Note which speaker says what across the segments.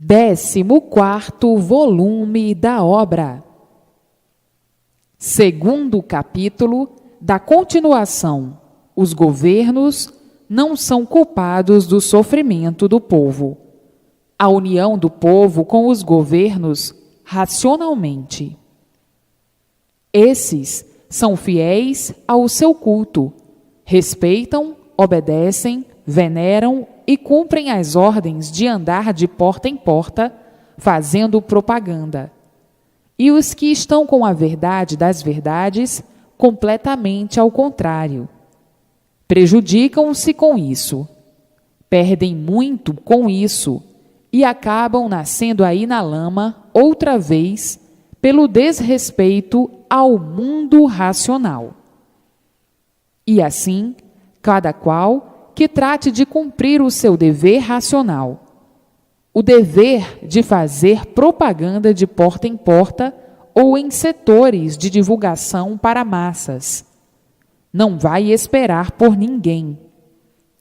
Speaker 1: 14º volume da obra. Segundo capítulo da continuação. Os governos não são culpados do sofrimento do povo. A união do povo com os governos racionalmente. Esses são fiéis ao seu culto, respeitam, obedecem, veneram e cumprem as ordens de andar de porta em porta, fazendo propaganda. E os que estão com a verdade das verdades, completamente ao contrário. Prejudicam-se com isso, perdem muito com isso e acabam nascendo aí na lama, outra vez, pelo desrespeito ao mundo racional. E assim, cada qual que trate de cumprir o seu dever racional, o dever de fazer propaganda de porta em porta ou em setores de divulgação para massas. Não vai esperar por ninguém.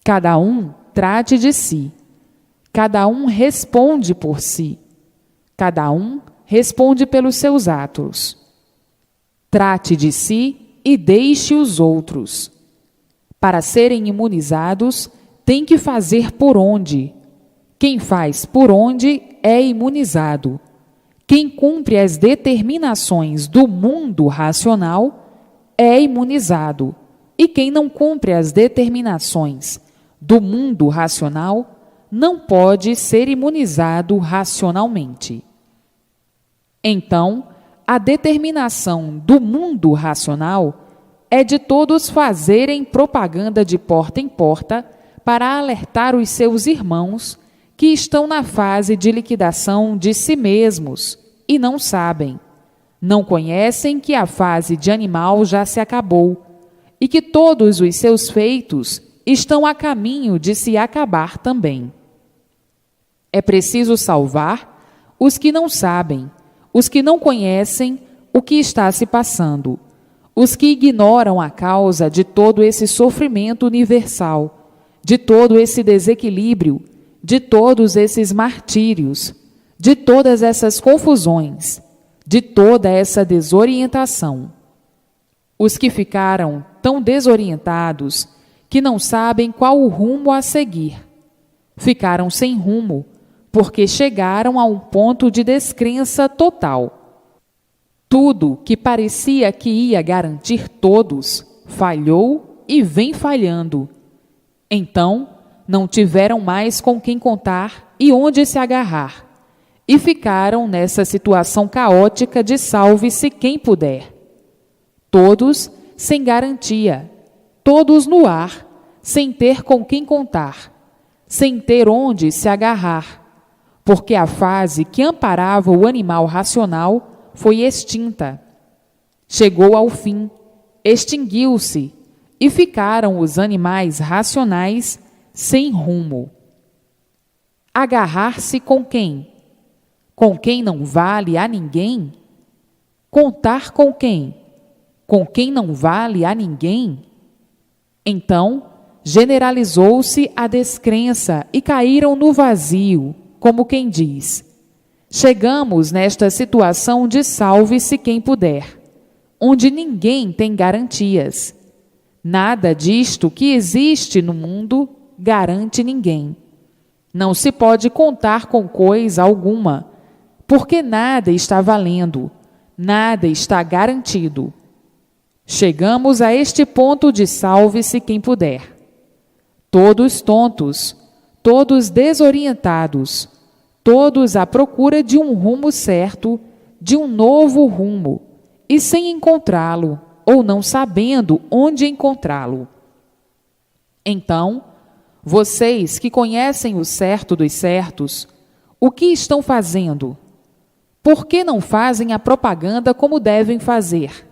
Speaker 1: Cada um trate de si. Cada um responde por si. Cada um responde pelos seus atos. Trate de si e deixe os outros. Para serem imunizados, tem que fazer por onde. Quem faz por onde é imunizado. Quem cumpre as determinações do mundo racional é imunizado. E quem não cumpre as determinações do mundo racional não pode ser imunizado racionalmente. Então, a determinação do mundo racional é de todos fazerem propaganda de porta em porta para alertar os seus irmãos que estão na fase de liquidação de si mesmos e não sabem, não conhecem que a fase de animal já se acabou e que todos os seus feitos estão a caminho de se acabar também. É preciso salvar os que não sabem, os que não conhecem o que está se passando, os que ignoram a causa de todo esse sofrimento universal, de todo esse desequilíbrio, de todos esses martírios, de todas essas confusões, de toda essa desorientação. Os que ficaram tão desorientados que não sabem qual o rumo a seguir. Ficaram sem rumo, porque chegaram a um ponto de descrença total. Tudo que parecia que ia garantir todos, falhou e vem falhando. Então, não tiveram mais com quem contar e onde se agarrar, e ficaram nessa situação caótica de salve-se quem puder. Todos sem garantia, todos no ar, sem ter com quem contar, sem ter onde se agarrar, porque a fase que amparava o animal racional foi extinta. Chegou ao fim, extinguiu-se, e ficaram os animais racionais sem rumo. Agarrar-se com quem? Com quem não vale a ninguém? Contar com quem? Com quem não vale a ninguém? Então, generalizou-se a descrença e caíram no vazio, como quem diz: chegamos nesta situação de salve-se quem puder, onde ninguém tem garantias. Nada disto que existe no mundo garante ninguém. Não se pode contar com coisa alguma, porque nada está valendo, nada está garantido. Chegamos a este ponto de salve-se quem puder. Todos tontos, todos desorientados, todos à procura de um rumo certo, de um novo rumo, e sem encontrá-lo, ou não sabendo onde encontrá-lo. Então, vocês que conhecem o certo dos certos, o que estão fazendo? Por que não fazem a propaganda como devem fazer?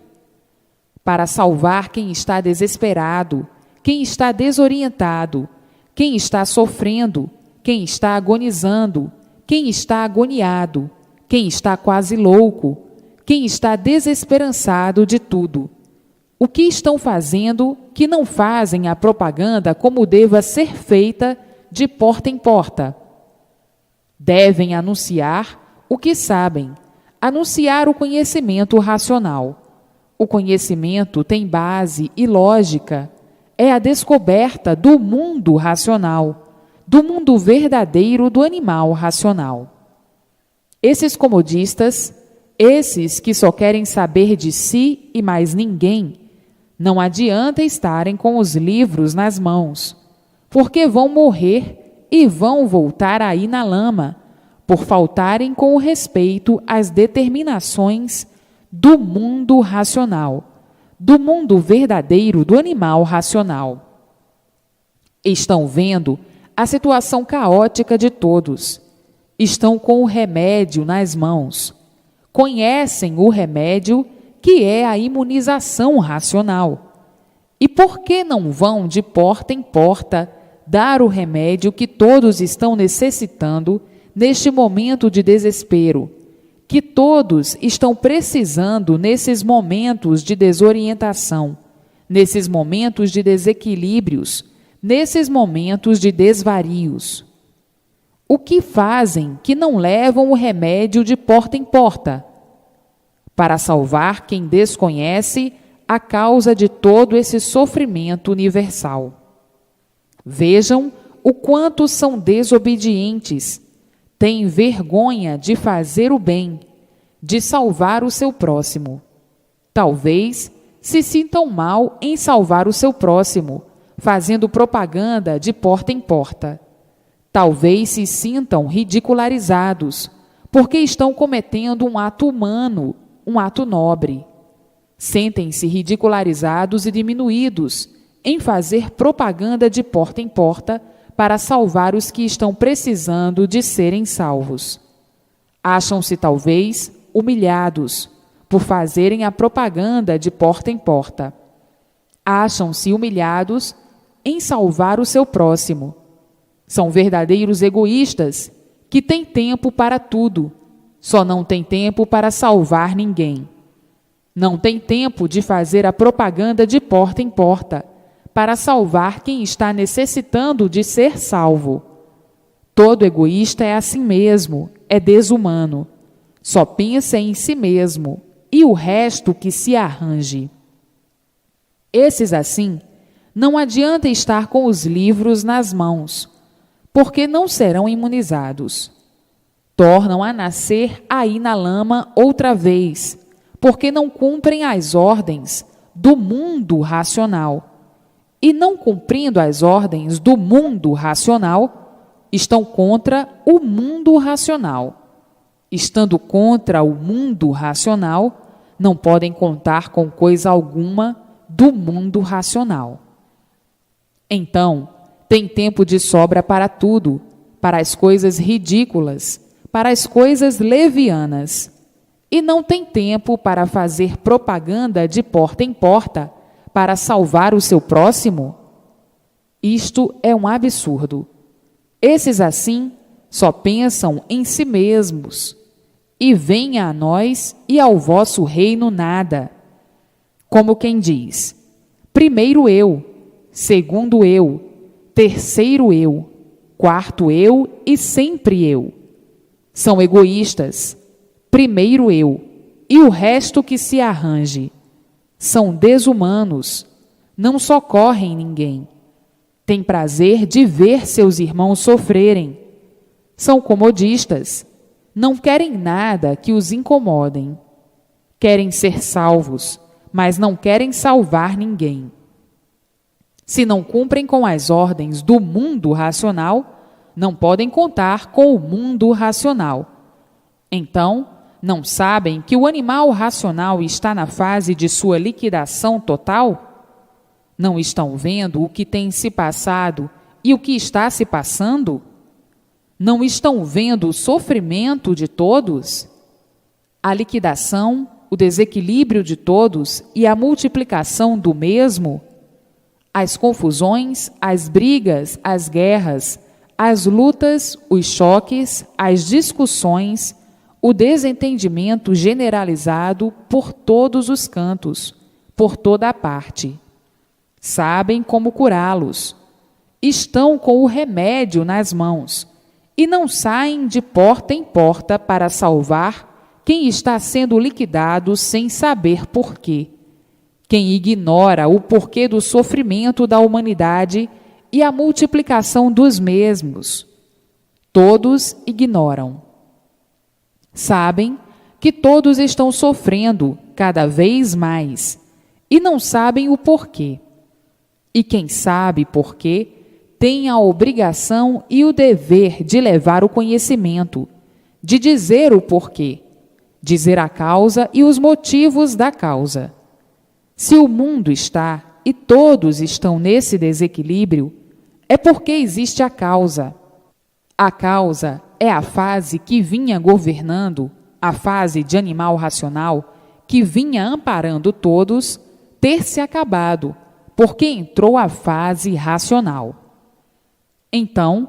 Speaker 1: Para salvar quem está desesperado, quem está desorientado, quem está sofrendo, quem está agonizando, quem está agoniado, quem está quase louco, quem está desesperançado de tudo. O que estão fazendo que não fazem a propaganda como deva ser feita de porta em porta? Devem anunciar o que sabem, anunciar o conhecimento racional. O conhecimento tem base e lógica. É a descoberta do mundo racional, do mundo verdadeiro do animal racional. Esses comodistas, esses que só querem saber de si e mais ninguém, não adianta estarem com os livros nas mãos, porque vão morrer e vão voltar aí na lama, por faltarem com o respeito às determinações do mundo racional, do mundo verdadeiro do animal racional. Estão vendo a situação caótica de todos. Estão com o remédio nas mãos. Conhecem o remédio que é a imunização racional. E por que não vão de porta em porta dar o remédio que todos estão necessitando neste momento de desespero, que todos estão precisando nesses momentos de desorientação, nesses momentos de desequilíbrios, nesses momentos de desvarios? O que fazem que não levam o remédio de porta em porta? Para salvar quem desconhece a causa de todo esse sofrimento universal. Vejam o quanto são desobedientes, têm vergonha de fazer o bem, de salvar o seu próximo. Talvez se sintam mal em salvar o seu próximo, fazendo propaganda de porta em porta. Talvez se sintam ridicularizados, porque estão cometendo um ato humano, um ato nobre. Sentem-se ridicularizados e diminuídos em fazer propaganda de porta em porta para salvar os que estão precisando de serem salvos. Acham-se talvez humilhados por fazerem a propaganda de porta em porta. Acham-se humilhados em salvar o seu próximo. São verdadeiros egoístas que têm tempo para tudo, só não têm tempo para salvar ninguém. Não têm tempo de fazer a propaganda de porta em porta para salvar quem está necessitando de ser salvo. Todo egoísta é assim mesmo, é desumano. Só pensa em si mesmo e o resto que se arranje. Esses assim, não adianta estar com os livros nas mãos, porque não serão imunizados. Tornam a nascer aí na lama outra vez, porque não cumprem as ordens do mundo racional. E não cumprindo as ordens do mundo racional, estão contra o mundo racional. Estando contra o mundo racional, não podem contar com coisa alguma do mundo racional. Então, tem tempo de sobra para tudo, para as coisas ridículas, para as coisas levianas, e não tem tempo para fazer propaganda de porta em porta para salvar o seu próximo? Isto é um absurdo. Esses assim só pensam em si mesmos, e venha a nós e ao vosso reino nada. Como quem diz: primeiro eu, segundo eu, terceiro eu, quarto eu e sempre eu. São egoístas. Primeiro eu, e o resto que se arranje. São desumanos, não socorrem ninguém. Têm prazer de ver seus irmãos sofrerem. São comodistas, não querem nada que os incomodem. Querem ser salvos, mas não querem salvar ninguém. Se não cumprem com as ordens do mundo racional, não podem contar com o mundo racional. Então, não sabem que o animal racional está na fase de sua liquidação total? Não estão vendo o que tem se passado e o que está se passando? Não estão vendo o sofrimento de todos? A liquidação, o desequilíbrio de todos e a multiplicação do mesmo? As confusões, as brigas, as guerras, as lutas, os choques, as discussões, o desentendimento generalizado por todos os cantos, por toda a parte. Sabem como curá-los. Estão com o remédio nas mãos e não saem de porta em porta para salvar quem está sendo liquidado sem saber porquê. Quem ignora o porquê do sofrimento da humanidade e a multiplicação dos mesmos. Todos ignoram. Sabem que todos estão sofrendo cada vez mais e não sabem o porquê. E quem sabe porquê tem a obrigação e o dever de levar o conhecimento, de dizer o porquê, dizer a causa e os motivos da causa. Se o mundo está e todos estão nesse desequilíbrio, é porque existe a causa. A causa é a fase que vinha governando, a fase de animal racional, que vinha amparando todos, ter se acabado, porque entrou a fase racional. Então,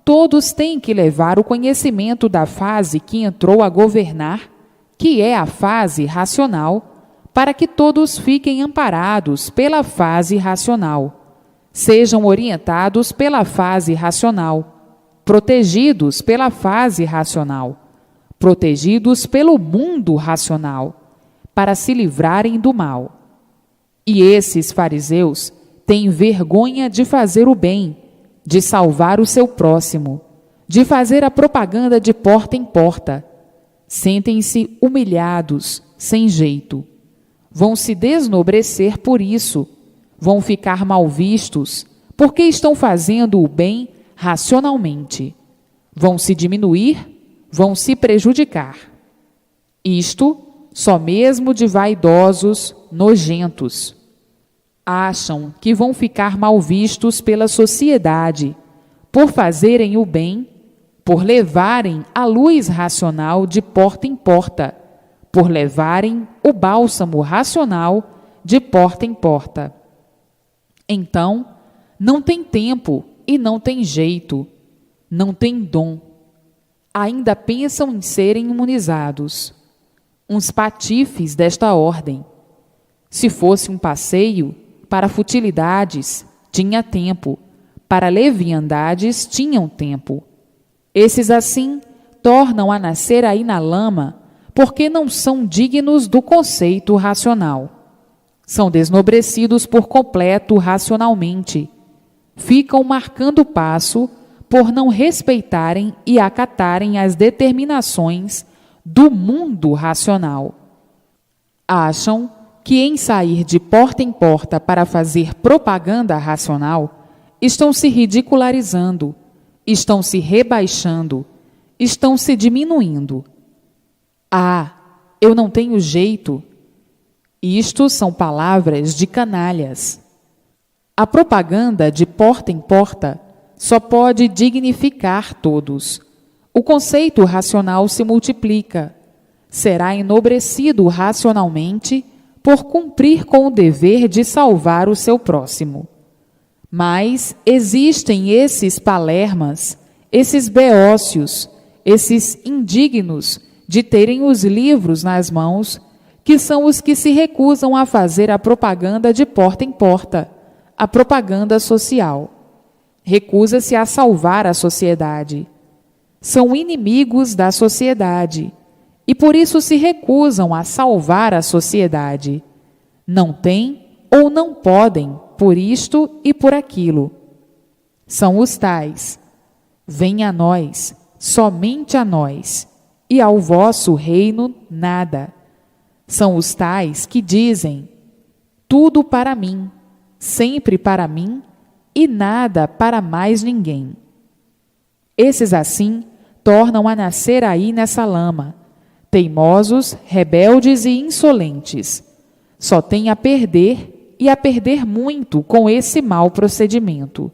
Speaker 1: todos têm que levar o conhecimento da fase que entrou a governar, que é a fase racional, para que todos fiquem amparados pela fase racional, sejam orientados pela fase racional, protegidos pela fase racional, protegidos pelo mundo racional, para se livrarem do mal. E esses fariseus têm vergonha de fazer o bem, de salvar o seu próximo, de fazer a propaganda de porta em porta. Sentem-se humilhados, sem jeito. Vão se desnobrecer por isso, vão ficar mal vistos, porque estão fazendo o bem racionalmente. Vão se diminuir, vão se prejudicar. Isto só mesmo de vaidosos, nojentos. Acham que vão ficar mal vistos pela sociedade, por fazerem o bem, por levarem a luz racional de porta em porta, por levarem o bálsamo racional de porta em porta. Então, não tem tempo e não tem jeito, não tem dom. Ainda pensam em serem imunizados. Uns patifes desta ordem. Se fosse um passeio, para futilidades tinha tempo, para leviandades tinham tempo. Esses assim tornam a nascer aí na lama, porque não são dignos do conceito racional. São desnobrecidos por completo racionalmente. Ficam marcando o passo por não respeitarem e acatarem as determinações do mundo racional. Acham que em sair de porta em porta para fazer propaganda racional, estão se ridicularizando, estão se rebaixando, estão se diminuindo. Ah, eu não tenho jeito. Isto são palavras de canalhas. A propaganda de porta em porta só pode dignificar todos. O conceito racional se multiplica. Será enobrecido racionalmente por cumprir com o dever de salvar o seu próximo. Mas existem esses palermas, esses beócios, esses indignos de terem os livros nas mãos, que são os que se recusam a fazer a propaganda de porta em porta, a propaganda social. Recusa-se a salvar a sociedade. São inimigos da sociedade e por isso se recusam a salvar a sociedade. Não têm ou não podem por isto e por aquilo. São os tais: venha a nós, somente a nós, e ao vosso reino nada. São os tais que dizem: tudo para mim, sempre para mim e nada para mais ninguém. Esses assim tornam a nascer aí nessa lama, teimosos, rebeldes e insolentes. Só têm a perder e a perder muito com esse mau procedimento.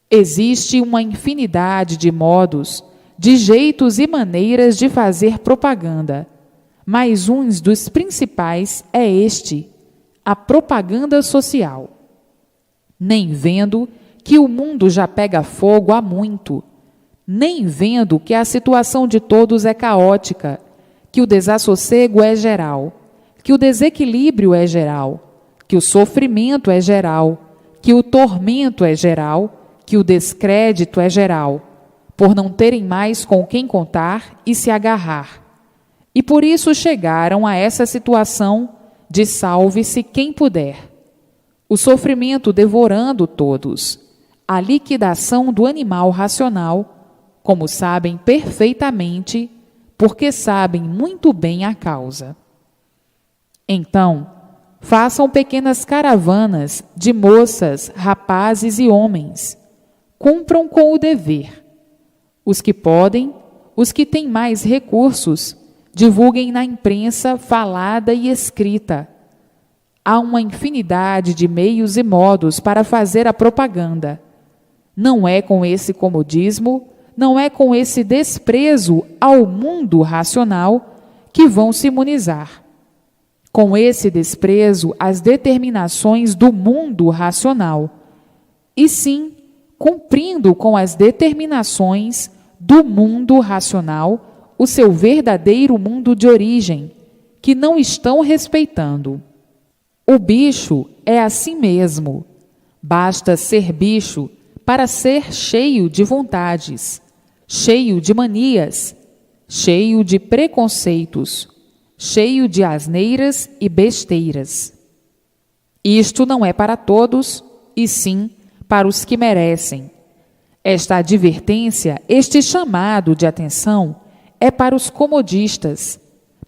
Speaker 1: Existe uma infinidade de modos, de jeitos e maneiras de fazer propaganda, mas um dos principais é este, a propaganda social. Nem vendo que o mundo já pega fogo há muito, nem vendo que a situação de todos é caótica, que o desassossego é geral, que o desequilíbrio é geral, que o sofrimento é geral, que o tormento é geral, que o descrédito é geral, por não terem mais com quem contar e se agarrar. E por isso chegaram a essa situação de salve-se quem puder. O sofrimento devorando todos, a liquidação do animal racional, como sabem perfeitamente, porque sabem muito bem a causa. Então, façam pequenas caravanas de moças, rapazes e homens. Cumpram com o dever. Os que podem, os que têm mais recursos, divulguem na imprensa falada e escrita. Há uma infinidade de meios e modos para fazer a propaganda. Não é com esse comodismo, não é com esse desprezo ao mundo racional que vão se imunizar. Com esse desprezo às determinações do mundo racional, e sim cumprindo com as determinações do mundo racional o seu verdadeiro mundo de origem, que não estão respeitando. O bicho é assim mesmo. Basta ser bicho para ser cheio de vontades, cheio de manias, cheio de preconceitos, cheio de asneiras e besteiras. Isto não é para todos, e sim para os que merecem. Esta advertência, este chamado de atenção, é para os comodistas,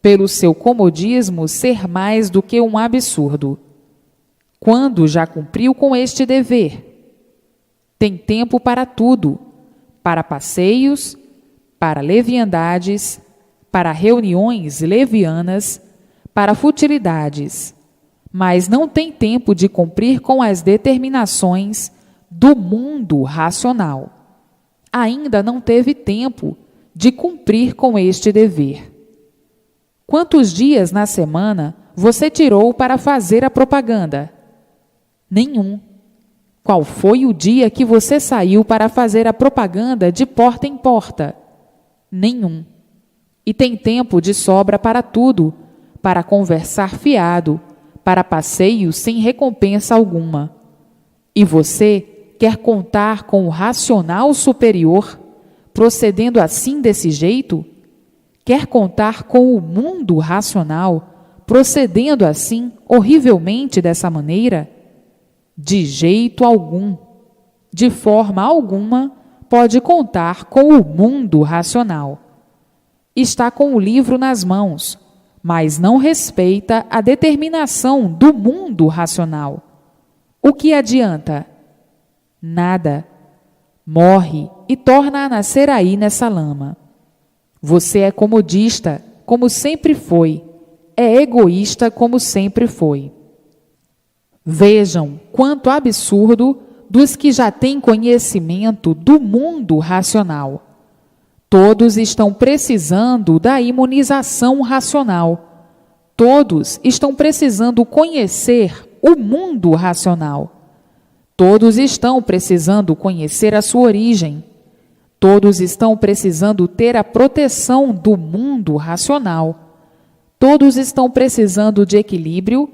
Speaker 1: pelo seu comodismo ser mais do que um absurdo. Quando já cumpriu com este dever? Tem tempo para tudo, para passeios, para leviandades, para reuniões levianas, para futilidades, mas não tem tempo de cumprir com as determinações do mundo racional. Ainda não teve tempo de cumprir com este dever. Quantos dias na semana você tirou para fazer a propaganda? Nenhum. Qual foi o dia que você saiu para fazer a propaganda de porta em porta? Nenhum. E tem tempo de sobra para tudo, para conversar fiado, para passeios sem recompensa alguma. E você quer contar com o racional superior, procedendo assim desse jeito? Quer contar com o mundo racional, procedendo assim horrivelmente dessa maneira? De jeito algum, de forma alguma, pode contar com o mundo racional. Está com o livro nas mãos, mas não respeita a determinação do mundo racional. O que adianta? Nada. Morre e torna a nascer aí nessa lama. Você é comodista, como sempre foi. É egoísta, como sempre foi. Vejam quanto absurdo dos que já têm conhecimento do mundo racional. Todos estão precisando da imunização racional. Todos estão precisando conhecer o mundo racional. Todos estão precisando conhecer a sua origem. Todos estão precisando ter a proteção do mundo racional. Todos estão precisando de equilíbrio.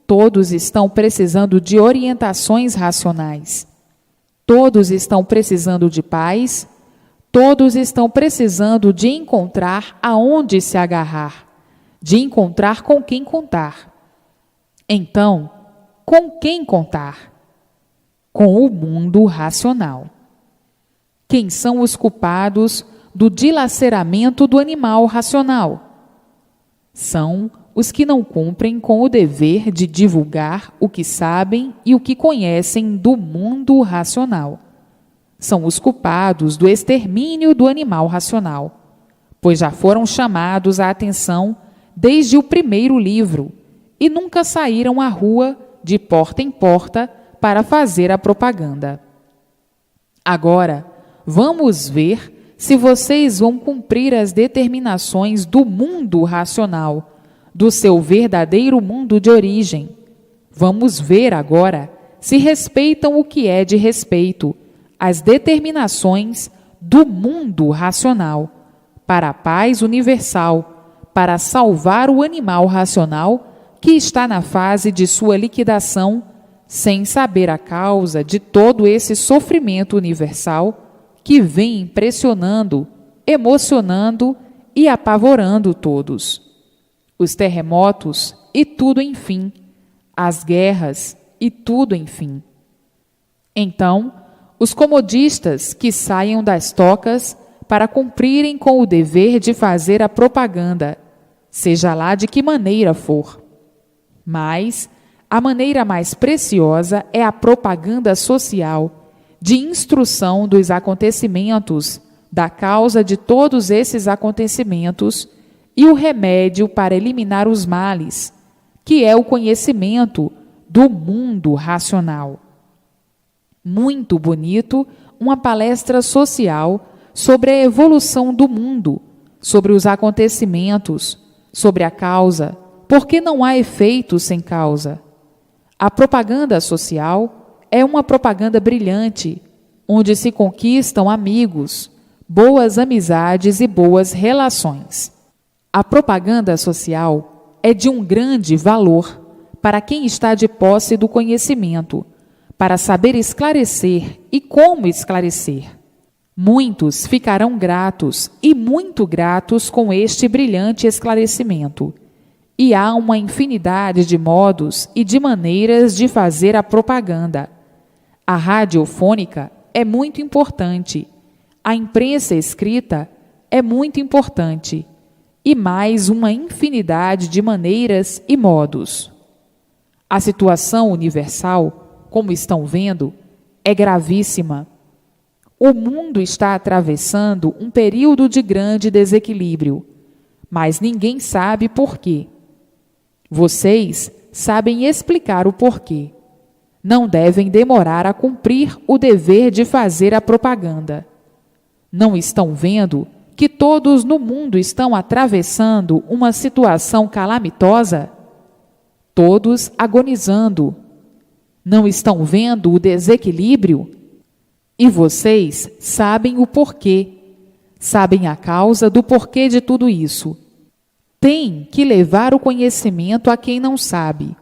Speaker 1: Todos estão precisando de orientações racionais. Todos estão precisando de paz. Todos estão precisando de encontrar aonde se agarrar, de encontrar com quem contar. Então, com quem contar? Com o mundo racional. Quem são os culpados do dilaceramento do animal racional? São os que não cumprem com o dever de divulgar o que sabem e o que conhecem do mundo racional. São os culpados do extermínio do animal racional, pois já foram chamados à atenção desde o primeiro livro e nunca saíram à rua de porta em porta para fazer a propaganda. Agora, vamos ver se vocês vão cumprir as determinações do mundo racional, do seu verdadeiro mundo de origem. Vamos ver agora se respeitam o que é de respeito, as determinações do mundo racional, para a paz universal, para salvar o animal racional que está na fase de sua liquidação, sem saber a causa de todo esse sofrimento universal que vem impressionando, emocionando e apavorando todos. Os terremotos e tudo enfim, as guerras e tudo enfim. Então, os comodistas que saiam das tocas para cumprirem com o dever de fazer a propaganda, seja lá de que maneira for. Mas a maneira mais preciosa é a propaganda social, de instrução dos acontecimentos, da causa de todos esses acontecimentos e o remédio para eliminar os males, que é o conhecimento do mundo racional. Muito bonito, uma palestra social sobre a evolução do mundo, sobre os acontecimentos, sobre a causa, porque não há efeito sem causa. A propaganda social é uma propaganda brilhante, onde se conquistam amigos, boas amizades e boas relações. A propaganda social é de um grande valor para quem está de posse do conhecimento, para saber esclarecer e como esclarecer. Muitos ficarão gratos e muito gratos com este brilhante esclarecimento. E há uma infinidade de modos e de maneiras de fazer a propaganda. A radiofônica é muito importante, a imprensa escrita é muito importante, e mais uma infinidade de maneiras e modos. A situação universal, como estão vendo, é gravíssima. O mundo está atravessando um período de grande desequilíbrio, mas ninguém sabe por quê. Vocês sabem explicar o porquê. Não devem demorar a cumprir o dever de fazer a propaganda. Não estão vendo que todos no mundo estão atravessando uma situação calamitosa? Todos agonizando. Não estão vendo o desequilíbrio? E vocês sabem o porquê, sabem a causa do porquê de tudo isso. Tem que levar o conhecimento a quem não sabe,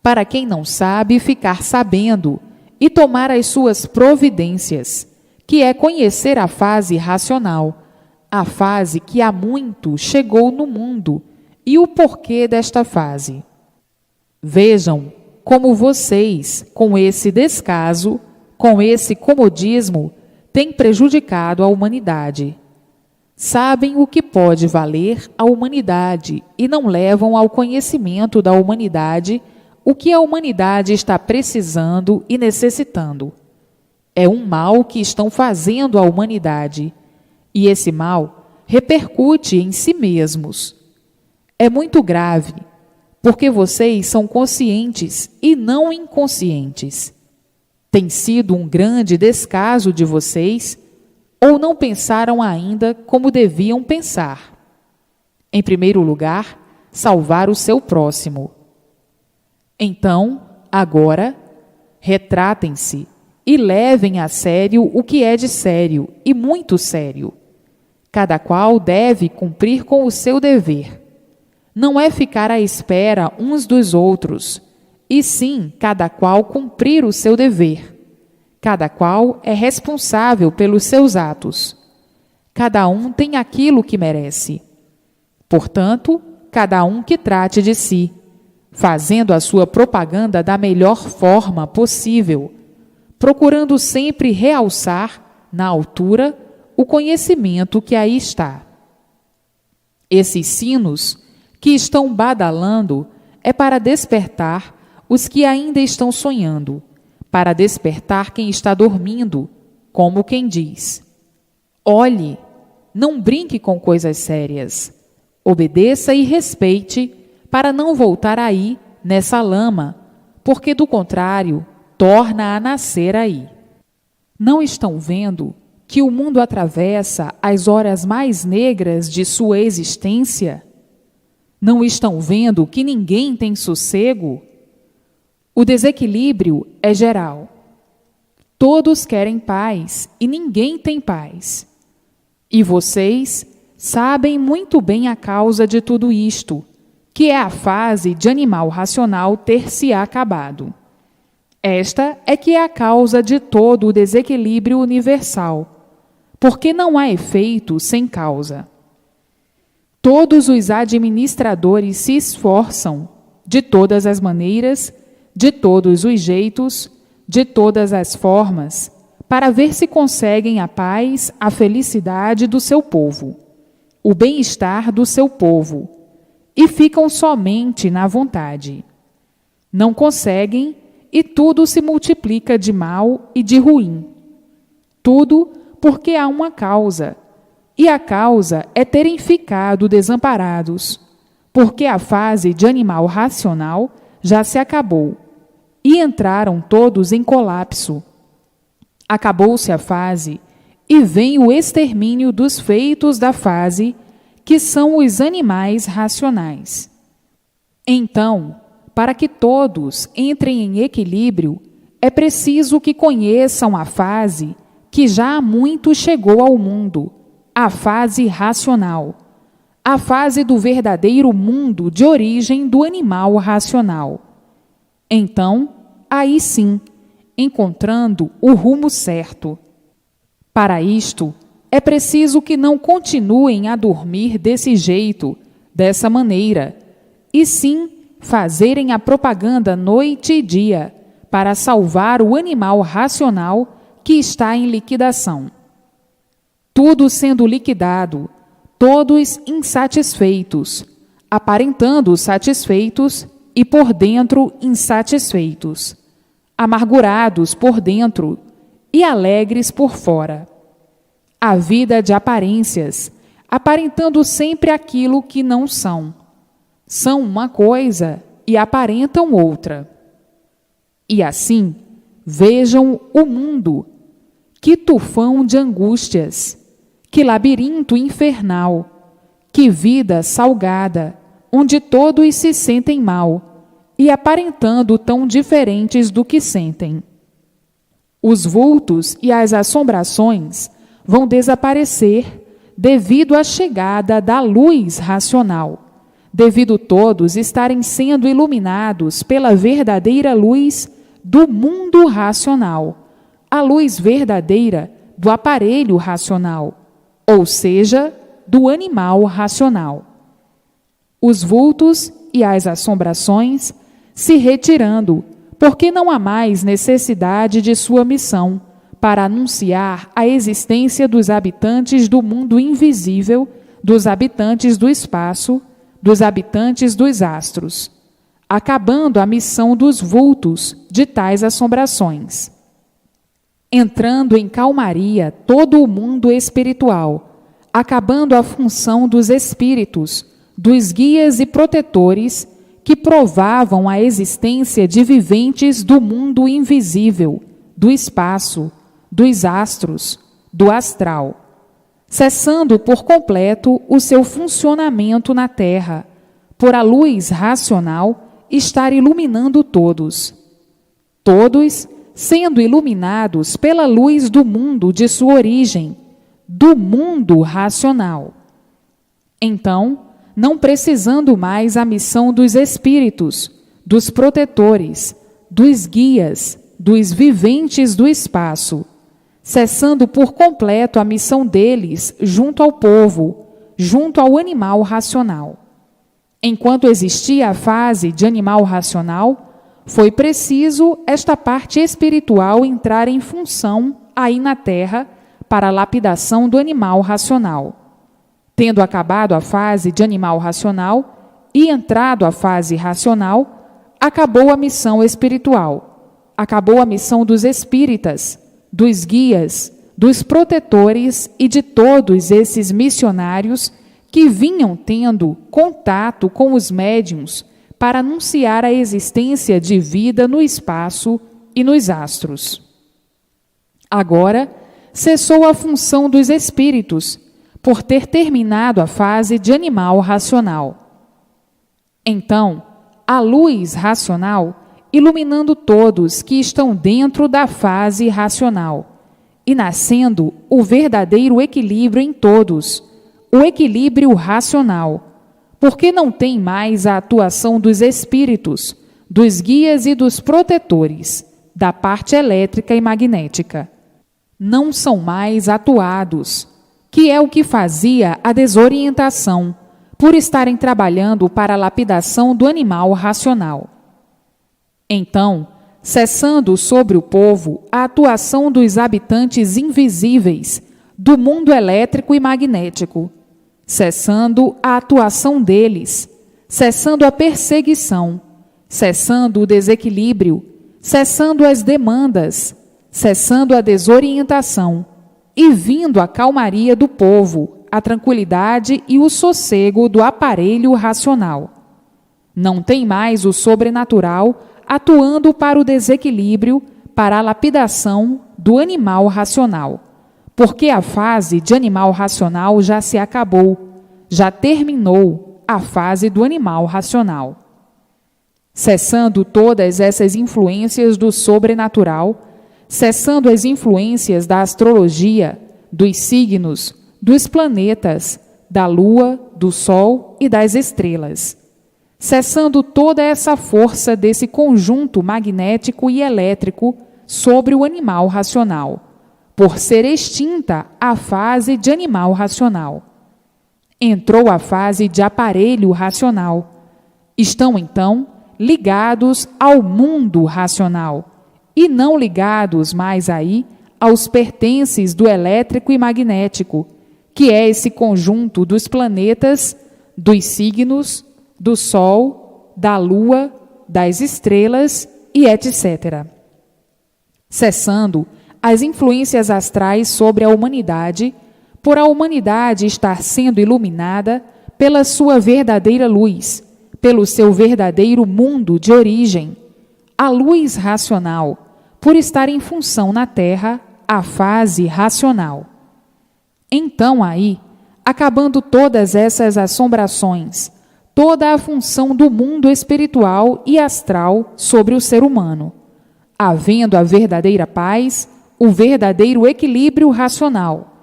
Speaker 1: para quem não sabe ficar sabendo e tomar as suas providências, que é conhecer a fase racional, a fase que há muito chegou no mundo e o porquê desta fase. Vejam como vocês, com esse descaso, com esse comodismo, têm prejudicado a humanidade. Sabem o que pode valer a humanidade e não levam ao conhecimento da humanidade o que a humanidade está precisando e necessitando. É um mal que estão fazendo à humanidade, e esse mal repercute em si mesmos. É muito grave, porque vocês são conscientes e não inconscientes. Tem sido um grande descaso de vocês, ou não pensaram ainda como deviam pensar. Em primeiro lugar, salvar o seu próximo. Então, agora, retratem-se e levem a sério o que é de sério e muito sério. Cada qual deve cumprir com o seu dever. Não é ficar à espera uns dos outros, e sim cada qual cumprir o seu dever. Cada qual é responsável pelos seus atos. Cada um tem aquilo que merece. Portanto, cada um que trate de si, fazendo a sua propaganda da melhor forma possível, procurando sempre realçar, na altura, o conhecimento que aí está. Esses sinos que estão badalando é para despertar os que ainda estão sonhando, para despertar quem está dormindo, como quem diz: olhe, não brinque com coisas sérias, obedeça e respeite, para não voltar aí, nessa lama, porque do contrário, torna a nascer aí. Não estão vendo que o mundo atravessa as horas mais negras de sua existência? Não estão vendo que ninguém tem sossego? O desequilíbrio é geral. Todos querem paz e ninguém tem paz. E vocês sabem muito bem a causa de tudo isto, que é a fase de animal racional ter se acabado. Esta é que é a causa de todo o desequilíbrio universal. porque não há efeito sem causa. Todos os administradores se esforçam, de todas as maneiras, de todos os jeitos, de todas as formas, para ver se conseguem a paz, a felicidade do seu povo, o bem-estar do seu povo, e ficam somente na vontade. Não conseguem, e tudo se multiplica de mal e de ruim. Tudo porque há uma causa, e a causa é terem ficado desamparados, porque a fase de animal racional já se acabou, e entraram todos em colapso. Acabou-se a fase, e vem o extermínio dos feitos da fase, que são os animais racionais. Então, para que todos entrem em equilíbrio, é preciso que conheçam a fase que já há muito chegou ao mundo, a fase racional, a fase do verdadeiro mundo de origem do animal racional. Então, aí sim, encontrando o rumo certo. Para isto, é preciso que não continuem a dormir desse jeito, dessa maneira, e sim fazerem a propaganda noite e dia para salvar o animal racional que está em liquidação. Tudo sendo liquidado, todos insatisfeitos, aparentando satisfeitos e por dentro insatisfeitos, amargurados por dentro e alegres por fora. A vida de aparências, aparentando sempre aquilo que não são. São uma coisa e aparentam outra. E assim, vejam o mundo. Que tufão de angústias, que labirinto infernal, que vida salgada, onde todos se sentem mal e aparentando tão diferentes do que sentem. Os vultos e as assombrações vão desaparecer devido à chegada da luz racional, devido todos estarem sendo iluminados pela verdadeira luz do mundo racional, a luz verdadeira do aparelho racional, ou seja, do animal racional. Os vultos e as assombrações se retirando, porque não há mais necessidade de sua missão para anunciar a existência dos habitantes do mundo invisível, dos habitantes do espaço, dos habitantes dos astros, acabando a missão dos vultos de tais assombrações. Entrando em calmaria todo o mundo espiritual, acabando a função dos espíritos, dos guias e protetores que provavam a existência de viventes do mundo invisível, do espaço, dos astros, do astral, cessando por completo o seu funcionamento na Terra, por a luz racional estar iluminando todos. Todos sendo iluminados pela luz do mundo de sua origem, do mundo racional. Então, não precisando mais a missão dos espíritos, dos protetores, dos guias, dos viventes do espaço, cessando por completo a missão deles junto ao povo, junto ao animal racional. Enquanto existia a fase de animal racional, foi preciso esta parte espiritual entrar em função aí na Terra para a lapidação do animal racional. Tendo acabado a fase de animal racional e entrado a fase racional, acabou a missão espiritual, acabou a missão dos espíritas, dos guias, dos protetores e de todos esses missionários que vinham tendo contato com os médiuns para anunciar a existência de vida no espaço e nos astros. Agora, cessou a função dos espíritos, por ter terminado a fase de animal racional. Então, a luz racional iluminando todos que estão dentro da fase racional, e nascendo o verdadeiro equilíbrio em todos, o equilíbrio racional, porque não tem mais a atuação dos espíritos, dos guias e dos protetores, da parte elétrica e magnética. não são mais atuados, que é o que fazia a desorientação, por estarem trabalhando para a lapidação do animal racional. Então, cessando sobre o povo a atuação dos habitantes invisíveis do mundo elétrico e magnético, cessando a atuação deles, cessando a perseguição, cessando o desequilíbrio, cessando as demandas, cessando a desorientação e vindo a calmaria do povo, a tranquilidade e o sossego do aparelho racional. Não tem mais o sobrenatural atuando para o desequilíbrio, para a lapidação do animal racional, porque a fase de animal racional já se acabou, já terminou a fase do animal racional. Cessando todas essas influências do sobrenatural, cessando as influências da astrologia, dos signos, dos planetas, da lua, do sol e das estrelas, cessando toda essa força desse conjunto magnético e elétrico sobre o animal racional, por ser extinta a fase de animal racional. Entrou a fase de aparelho racional. Estão, então, ligados ao mundo racional e não ligados mais aí aos pertences do elétrico e magnético, que é esse conjunto dos planetas, dos signos, do Sol, da Lua, das estrelas e etc. Cessando as influências astrais sobre a humanidade, por a humanidade estar sendo iluminada pela sua verdadeira luz, pelo seu verdadeiro mundo de origem, a luz racional, por estar em função na Terra, a fase racional. Então aí, acabando todas essas assombrações, toda a função do mundo espiritual e astral sobre o ser humano, havendo a verdadeira paz, o verdadeiro equilíbrio racional,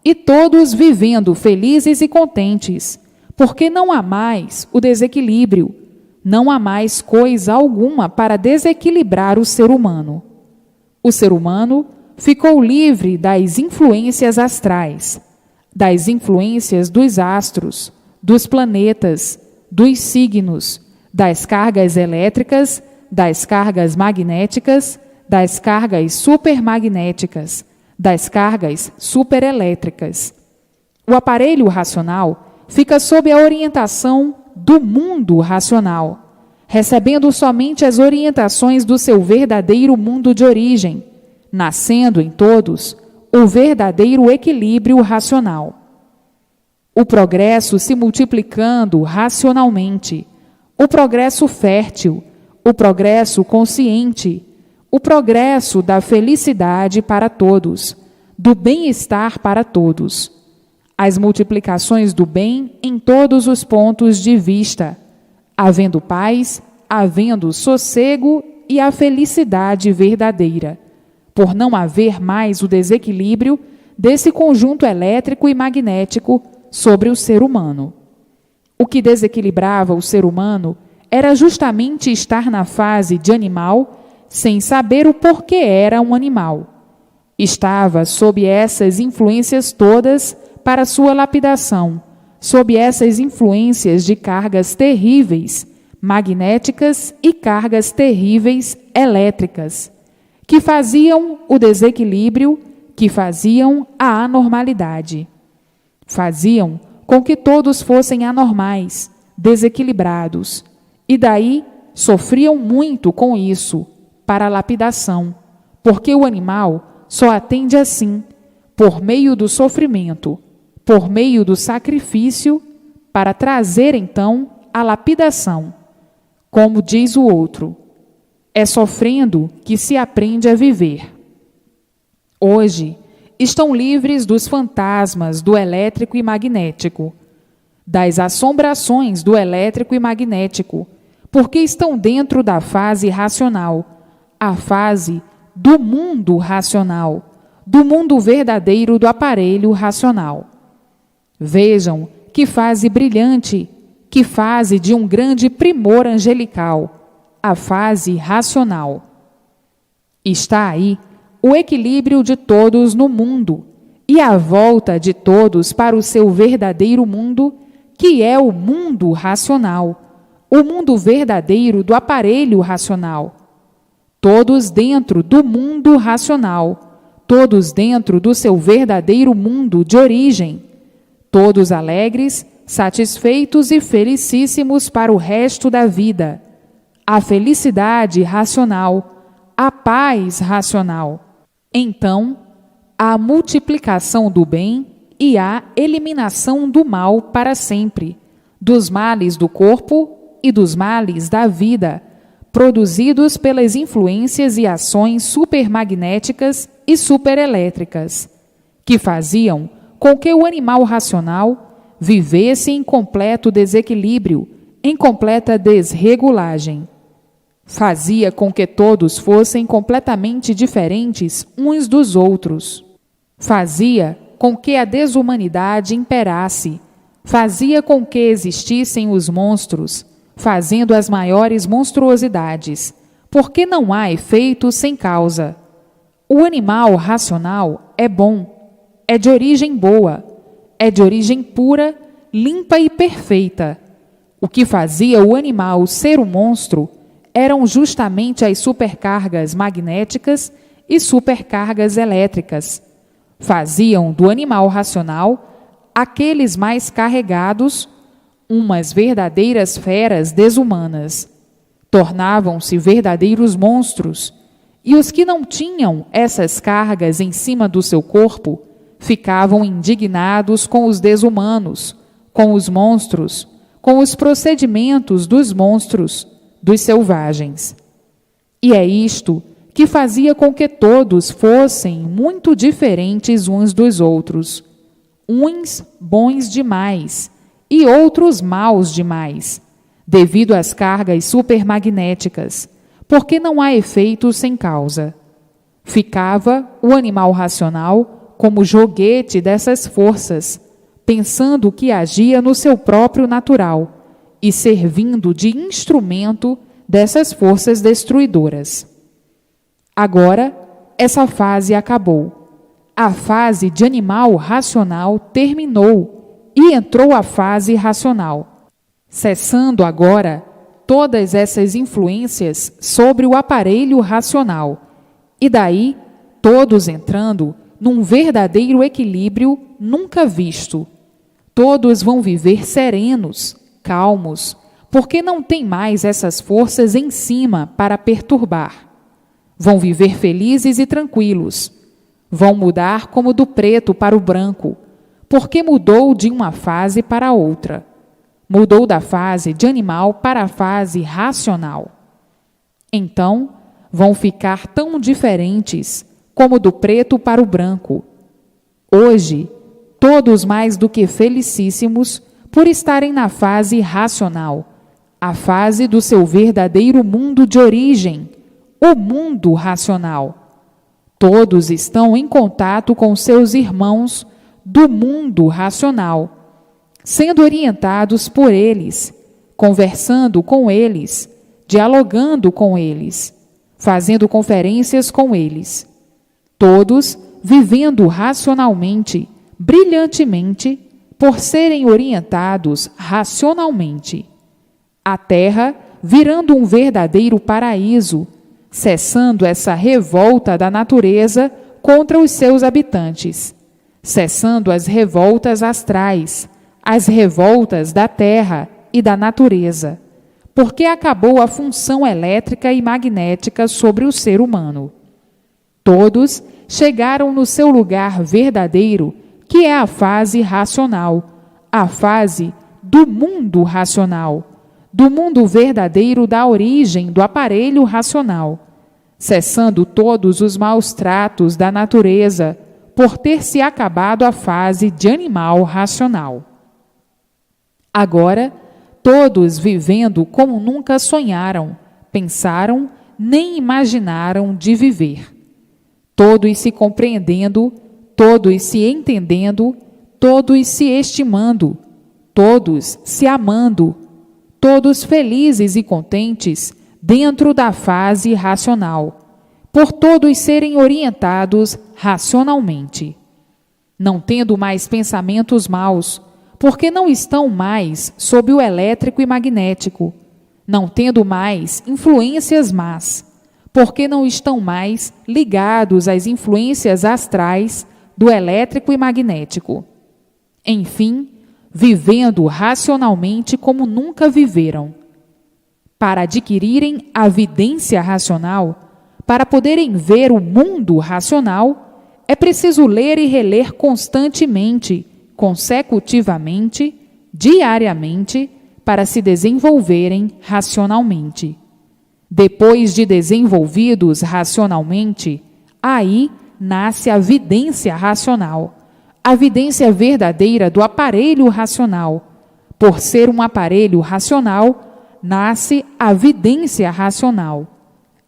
Speaker 1: e todos vivendo felizes e contentes, porque não há mais o desequilíbrio, não há mais coisa alguma para desequilibrar o ser humano. O ser humano ficou livre das influências astrais, das influências dos astros, dos planetas, dos signos, das cargas elétricas, das cargas magnéticas, das cargas supermagnéticas, das cargas superelétricas. O aparelho racional fica sob a orientação do mundo racional, recebendo somente as orientações do seu verdadeiro mundo de origem, nascendo em todos o verdadeiro equilíbrio racional. O progresso se multiplicando racionalmente, o progresso fértil, o progresso consciente, o progresso da felicidade para todos, do bem-estar para todos, as multiplicações do bem em todos os pontos de vista, havendo paz, havendo sossego e a felicidade verdadeira, por não haver mais o desequilíbrio desse conjunto elétrico e magnético sobre o ser humano. O que desequilibrava o ser humano era justamente estar na fase de animal sem saber o porquê era um animal. Estava sob essas influências todas para sua lapidação, sob essas influências de cargas terríveis, magnéticas e cargas terríveis elétricas, que faziam o desequilíbrio, que faziam a anormalidade. Faziam com que todos fossem anormais, desequilibrados, e daí sofriam muito com isso, para a lapidação, porque o animal só atende assim, por meio do sofrimento, por meio do sacrifício, para trazer então a lapidação. Como diz o outro, é sofrendo que se aprende a viver. Hoje, estão livres dos fantasmas do elétrico e magnético, das assombrações do elétrico e magnético, porque estão dentro da fase racional, a fase do mundo racional, do mundo verdadeiro do aparelho racional. Vejam que fase brilhante, que fase de um grande primor angelical, a fase racional. Está aí o equilíbrio de todos no mundo e a volta de todos para o seu verdadeiro mundo, que é o mundo racional, o mundo verdadeiro do aparelho racional. Todos dentro do mundo racional, todos dentro do seu verdadeiro mundo de origem, todos alegres, satisfeitos e felicíssimos para o resto da vida. A felicidade racional, a paz racional. Então, a multiplicação do bem e a eliminação do mal para sempre, dos males do corpo e dos males da vida, produzidos pelas influências e ações supermagnéticas e superelétricas, que faziam com que o animal racional vivesse em completo desequilíbrio, em completa desregulagem. Fazia com que todos fossem completamente diferentes uns dos outros. Fazia com que a desumanidade imperasse. Fazia com que existissem os monstros, fazendo as maiores monstruosidades, porque não há efeito sem causa. O animal racional é bom, é de origem boa, é de origem pura, limpa e perfeita. O que fazia o animal ser um monstro eram justamente as supercargas magnéticas e supercargas elétricas. Faziam do animal racional aqueles mais carregados, umas verdadeiras feras desumanas. Tornavam-se verdadeiros monstros, e os que não tinham essas cargas em cima do seu corpo ficavam indignados com os desumanos, com os monstros, com os procedimentos dos monstros, dos selvagens. E é isto que fazia com que todos fossem muito diferentes uns dos outros, uns bons demais e outros maus demais, devido às cargas supermagnéticas, porque não há efeito sem causa. Ficava o animal racional como joguete dessas forças, pensando que agia no seu próprio natural e servindo de instrumento dessas forças destruidoras. Agora, essa fase acabou. A fase de animal racional terminou e entrou a fase racional, cessando agora todas essas influências sobre o aparelho racional, e daí todos entrando num verdadeiro equilíbrio nunca visto. Todos vão viver serenos, calmos, porque não tem mais essas forças em cima para perturbar. Vão viver felizes e tranquilos. Vão mudar como do preto para o branco, porque mudou de uma fase para outra. Mudou da fase de animal para a fase racional. Então, vão ficar tão diferentes como do preto para o branco. Hoje, todos mais do que felicíssimos por estarem na fase racional, a fase do seu verdadeiro mundo de origem, o mundo racional. Todos estão em contato com seus irmãos do mundo racional, sendo orientados por eles, conversando com eles, dialogando com eles, fazendo conferências com eles. Todos vivendo racionalmente, brilhantemente, por serem orientados racionalmente. A Terra virando um verdadeiro paraíso, cessando essa revolta da natureza contra os seus habitantes, cessando as revoltas astrais, as revoltas da terra e da natureza, porque acabou a função elétrica e magnética sobre o ser humano. Todos chegaram no seu lugar verdadeiro, que é a fase racional, a fase do mundo racional, do mundo verdadeiro da origem do aparelho racional, cessando todos os maus tratos da natureza por ter se acabado a fase de animal racional. Agora, todos vivendo como nunca sonharam, pensaram, nem imaginaram de viver. Todos se compreendendo, todos se entendendo, todos se estimando, todos se amando, todos felizes e contentes dentro da fase racional, por todos serem orientados racionalmente, não tendo mais pensamentos maus, porque não estão mais sob o elétrico e magnético, não tendo mais influências más, porque não estão mais ligados às influências astrais do elétrico e magnético. Enfim, vivendo racionalmente como nunca viveram. Para adquirirem a vidência racional, para poderem ver o mundo racional, é preciso ler e reler constantemente, consecutivamente, diariamente, para se desenvolverem racionalmente. Depois de desenvolvidos racionalmente, aí nasce a vidência racional, a vidência verdadeira do aparelho racional. Por ser um aparelho racional, nasce a vidência racional.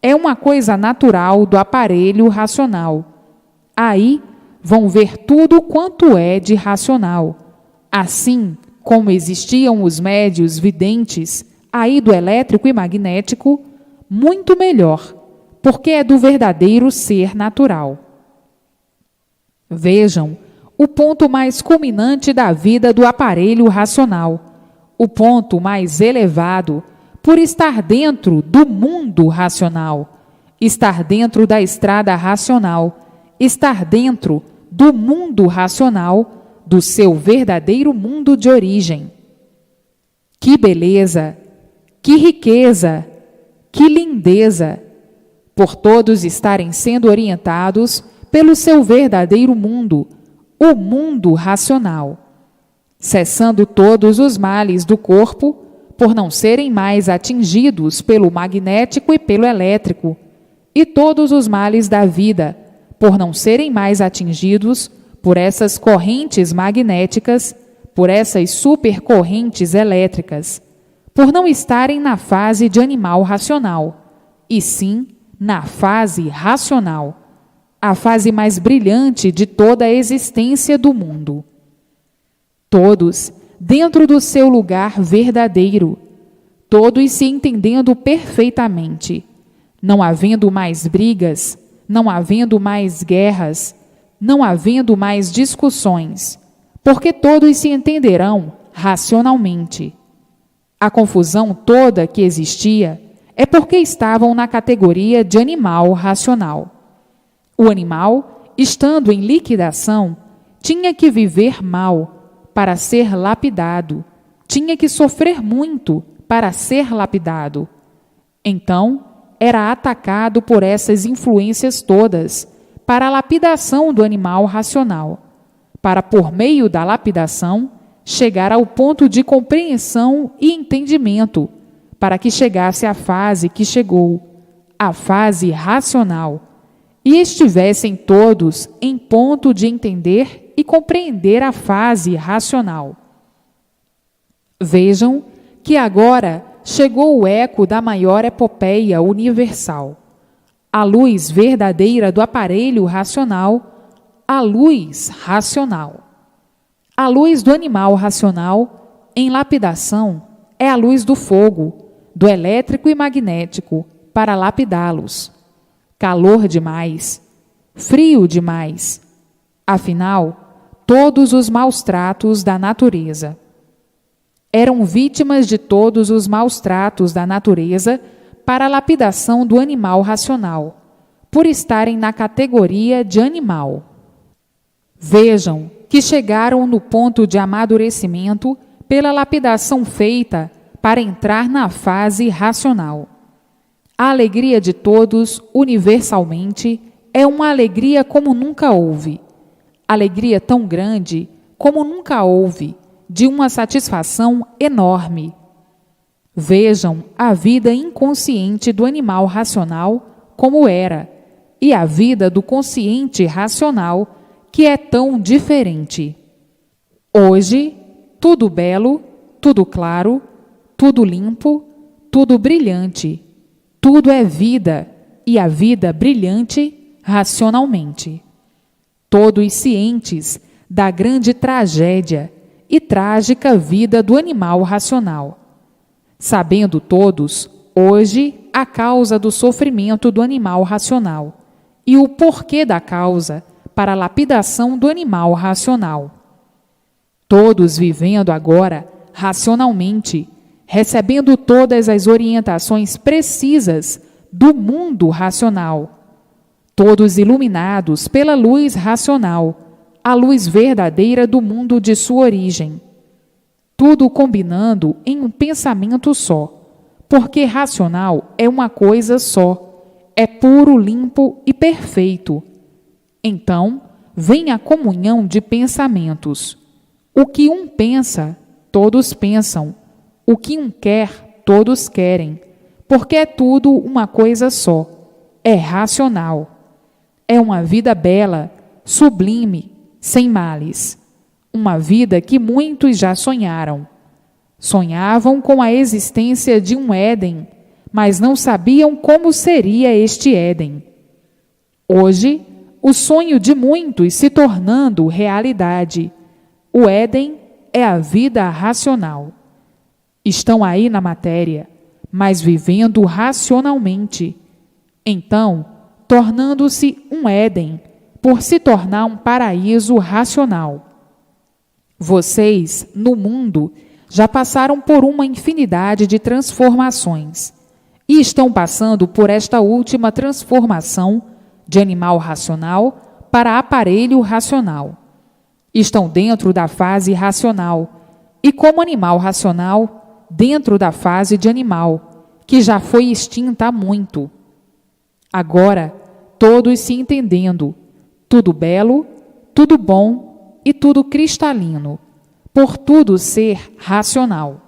Speaker 1: É uma coisa natural do aparelho racional. Aí vão ver tudo quanto é de racional. Assim como existiam os médios videntes, aí do elétrico e magnético, muito melhor, porque é do verdadeiro ser natural. Vejam o ponto mais culminante da vida do aparelho racional, o ponto mais elevado, por estar dentro do mundo racional, estar dentro da estrada racional, estar dentro do mundo racional, do seu verdadeiro mundo de origem. Que beleza, que riqueza, que lindeza, por todos estarem sendo orientados pelo seu verdadeiro mundo, o mundo racional, cessando todos os males do corpo, por não serem mais atingidos pelo magnético e pelo elétrico, e todos os males da vida, por não serem mais atingidos por essas correntes magnéticas, por essas supercorrentes elétricas, por não estarem na fase de animal racional, e sim na fase racional, a fase mais brilhante de toda a existência do mundo. Todos dentro do seu lugar verdadeiro, todos se entendendo perfeitamente, não havendo mais brigas, não havendo mais guerras, não havendo mais discussões, porque todos se entenderão racionalmente. A confusão toda que existia é porque estavam na categoria de animal racional. O animal, estando em liquidação, tinha que viver mal para ser lapidado, tinha que sofrer muito para ser lapidado. Então, era atacado por essas influências todas para a lapidação do animal racional, para, por meio da lapidação, chegar ao ponto de compreensão e entendimento, para que chegasse à fase que chegou, a fase racional, e estivessem todos em ponto de entender e compreender a fase racional. Vejam que agora chegou o eco da maior epopeia universal, a luz verdadeira do aparelho racional, a luz racional. A luz do animal racional, em lapidação, é a luz do fogo, do elétrico e magnético, para lapidá-los. Calor demais, frio demais. Afinal, todos os maus tratos da natureza. Eram vítimas de todos os maus tratos da natureza para a lapidação do animal racional, por estarem na categoria de animal. Vejam que chegaram no ponto de amadurecimento pela lapidação feita para entrar na fase racional. A alegria de todos, universalmente, é uma alegria como nunca houve. Alegria tão grande como nunca houve, de uma satisfação enorme. Vejam a vida inconsciente do animal racional como era, e a vida do consciente racional, que é tão diferente. Hoje, tudo belo, tudo claro, tudo limpo, tudo brilhante. Tudo é vida, e a vida brilhante racionalmente. Todos cientes da grande tragédia e trágica vida do animal racional. Sabendo todos, hoje, a causa do sofrimento do animal racional, e o porquê da causa para a lapidação do animal racional. Todos vivendo agora racionalmente, recebendo todas as orientações precisas do mundo racional, todos iluminados pela luz racional, a luz verdadeira do mundo de sua origem. Tudo combinando em um pensamento só, porque racional é uma coisa só, é puro, limpo e perfeito. Então, vem a comunhão de pensamentos. O que um pensa, todos pensam. O que um quer, todos querem, porque é tudo uma coisa só, é racional. É uma vida bela, sublime, sem males. Uma vida que muitos já sonharam. Sonhavam com a existência de um Éden, mas não sabiam como seria este Éden. Hoje, o sonho de muitos se tornando realidade. O Éden é a vida racional. Estão aí na matéria, mas vivendo racionalmente. Então, tornando-se um Éden, por se tornar um paraíso racional. Vocês, no mundo, já passaram por uma infinidade de transformações e estão passando por esta última transformação de animal racional para aparelho racional. Estão dentro da fase racional e, como animal racional, dentro da fase de animal, que já foi extinta há muito. Agora, todos se entendendo, tudo belo, tudo bom e tudo cristalino, por tudo ser racional.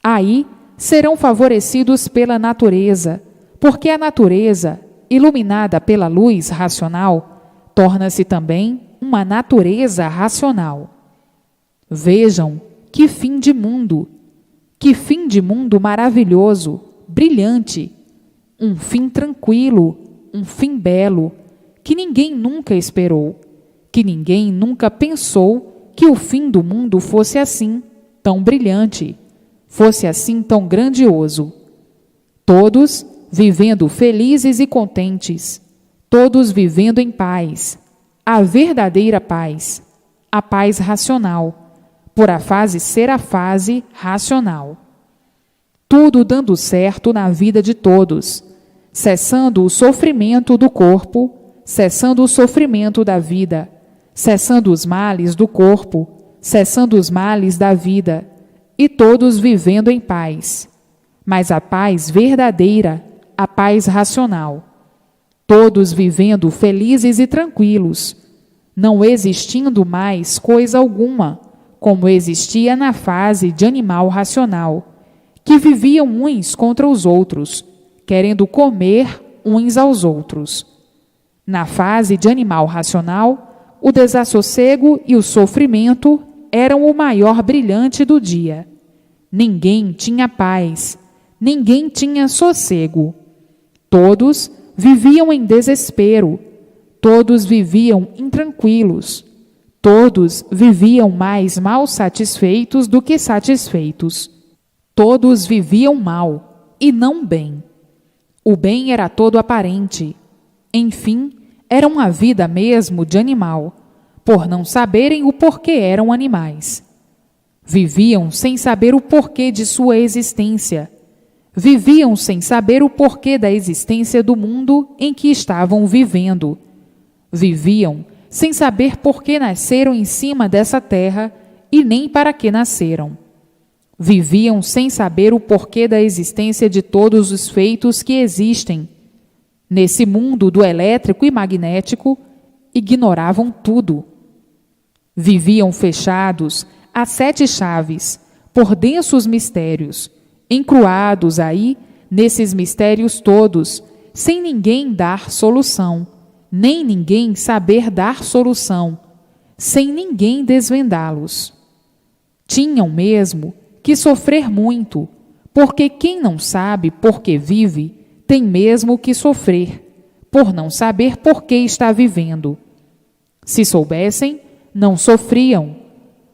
Speaker 1: Aí serão favorecidos pela natureza, porque a natureza, iluminada pela luz racional, torna-se também uma natureza racional. Vejam que fim de mundo! Que fim de mundo maravilhoso, brilhante! Um fim tranquilo, um fim belo, que ninguém nunca esperou, que ninguém nunca pensou que o fim do mundo fosse assim, tão brilhante, fosse assim tão grandioso. Todos vivendo felizes e contentes, todos vivendo em paz, a verdadeira paz, a paz racional, por a fase ser a fase racional. Tudo dando certo na vida de todos, cessando o sofrimento do corpo, cessando o sofrimento da vida, cessando os males do corpo, cessando os males da vida, e todos vivendo em paz. Mas a paz verdadeira, a paz racional. Todos vivendo felizes e tranquilos, não existindo mais coisa alguma, como existia na fase de animal racional, que viviam uns contra os outros, querendo comer uns aos outros. Na fase de animal racional, o desassossego e o sofrimento eram o maior brilhante do dia. Ninguém tinha paz, ninguém tinha sossego. Todos viviam em desespero, todos viviam intranquilos, todos viviam mais mal satisfeitos do que satisfeitos. Todos viviam mal e não bem. O bem era todo aparente. Enfim, era uma vida mesmo de animal, por não saberem o porquê eram animais. Viviam sem saber o porquê de sua existência. Viviam sem saber o porquê da existência do mundo em que estavam vivendo. Viviam sem saber por que nasceram em cima dessa terra e nem para que nasceram. Viviam sem saber o porquê da existência de todos os feitos que existem. Nesse mundo do elétrico e magnético, ignoravam tudo. Viviam fechados a 7 chaves, por densos mistérios, encruados aí nesses mistérios todos, sem ninguém dar solução, nem ninguém saber dar solução, sem ninguém desvendá-los. Tinham mesmo que sofrer muito, porque quem não sabe por que vive, tem mesmo que sofrer, por não saber por que está vivendo. Se soubessem, não sofriam,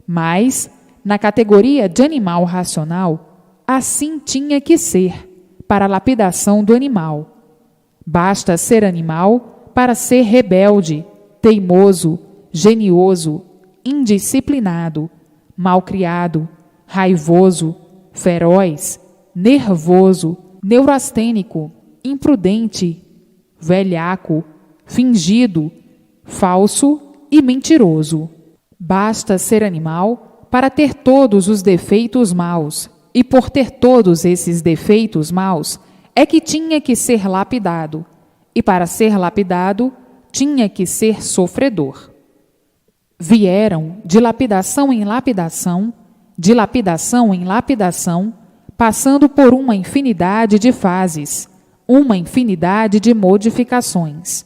Speaker 1: mas, na categoria de animal racional, assim tinha que ser, para a lapidação do animal. Basta ser animal para ser rebelde, teimoso, genioso, indisciplinado, malcriado, raivoso, feroz, nervoso, neurastênico, imprudente, velhaco, fingido, falso e mentiroso. Basta ser animal para ter todos os defeitos maus, e por ter todos esses defeitos maus é que tinha que ser lapidado, e para ser lapidado tinha que ser sofredor. Vieram de lapidação em lapidação, de lapidação em lapidação, passando por uma infinidade de fases, uma infinidade de modificações.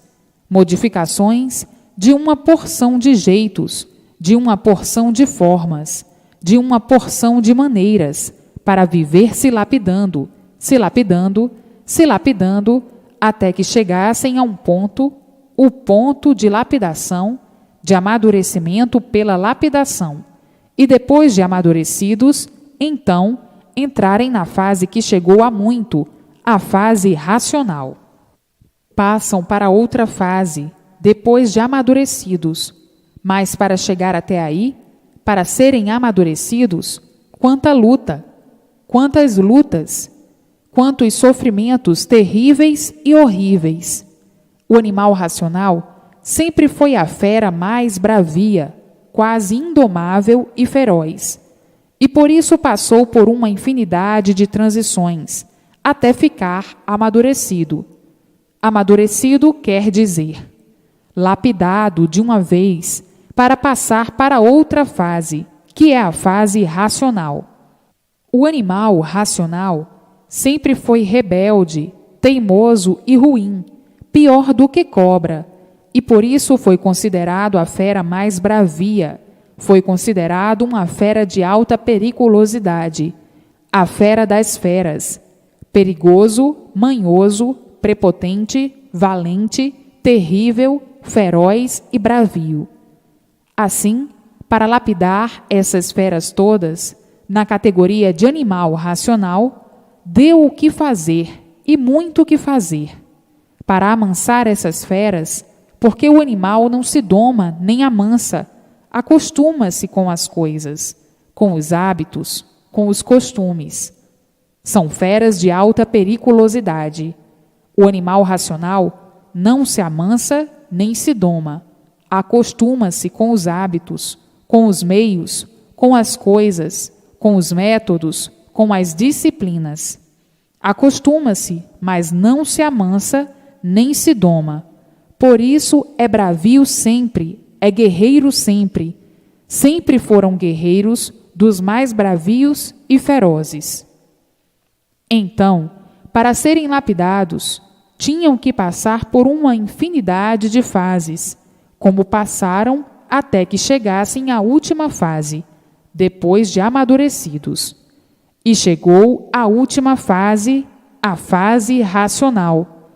Speaker 1: Modificações de uma porção de jeitos, de uma porção de formas, de uma porção de maneiras, para viver se lapidando, se lapidando, se lapidando, até que chegassem a um ponto, o ponto de lapidação, de amadurecimento pela lapidação, e depois de amadurecidos, então, entrarem na fase que chegou há muito, a fase racional. Passam para outra fase, depois de amadurecidos, mas para chegar até aí, para serem amadurecidos, quanta luta, quantas lutas, quantos sofrimentos terríveis e horríveis. O animal racional sempre foi a fera mais bravia, quase indomável e feroz, e por isso passou por uma infinidade de transições, até ficar amadurecido. Amadurecido quer dizer lapidado de uma vez para passar para outra fase, que é a fase racional. O animal racional sempre foi rebelde, teimoso e ruim, pior do que cobra, e por isso foi considerado a fera mais bravia, foi considerado uma fera de alta periculosidade, a fera das feras, perigoso, manhoso, prepotente, valente, terrível, feroz e bravio. Assim, para lapidar essas feras todas, na categoria de animal racional, deu o que fazer e muito o que fazer. Para amansar essas feras, porque o animal não se doma nem amansa, acostuma-se com as coisas, com os hábitos, com os costumes. São feras de alta periculosidade. O animal racional não se amansa nem se doma, acostuma-se com os hábitos, com os meios, com as coisas, com os métodos, com as disciplinas. Acostuma-se, mas não se amansa nem se doma. Por isso é bravio sempre, é guerreiro sempre. Sempre foram guerreiros dos mais bravios e ferozes. Então, para serem lapidados, tinham que passar por uma infinidade de fases, como passaram até que chegassem à última fase, depois de amadurecidos. E chegou a última fase, a fase racional.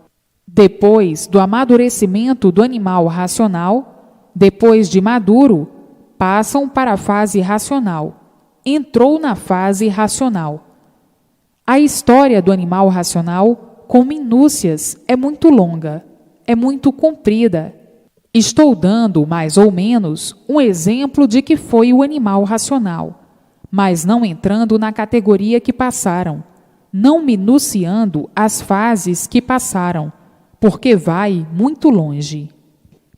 Speaker 1: Depois do amadurecimento do animal racional, depois de maduro, passam para a fase racional. Entrou na fase racional. A história do animal racional, com minúcias, é muito longa, é muito comprida. Estou dando, mais ou menos, um exemplo de que foi o animal racional, mas não entrando na categoria que passaram, não minuciando as fases que passaram, porque vai muito longe.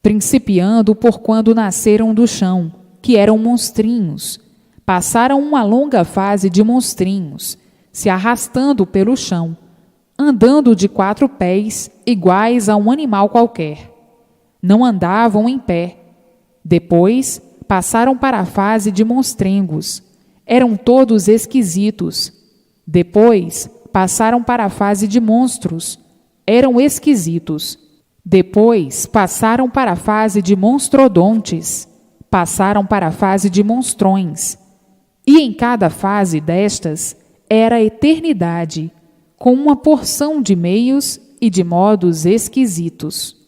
Speaker 1: Principiando por quando nasceram do chão, que eram monstrinhos, passaram uma longa fase de monstrinhos, se arrastando pelo chão, andando de 4 pés, iguais a um animal qualquer. Não andavam em pé. Depois, passaram para a fase de monstrengos. Eram todos esquisitos. Depois, passaram para a fase de monstros. Eram esquisitos. Depois, passaram para a fase de monstrodontes. Passaram para a fase de monstrões. E em cada fase destas, era a eternidade, com uma porção de meios e de modos esquisitos.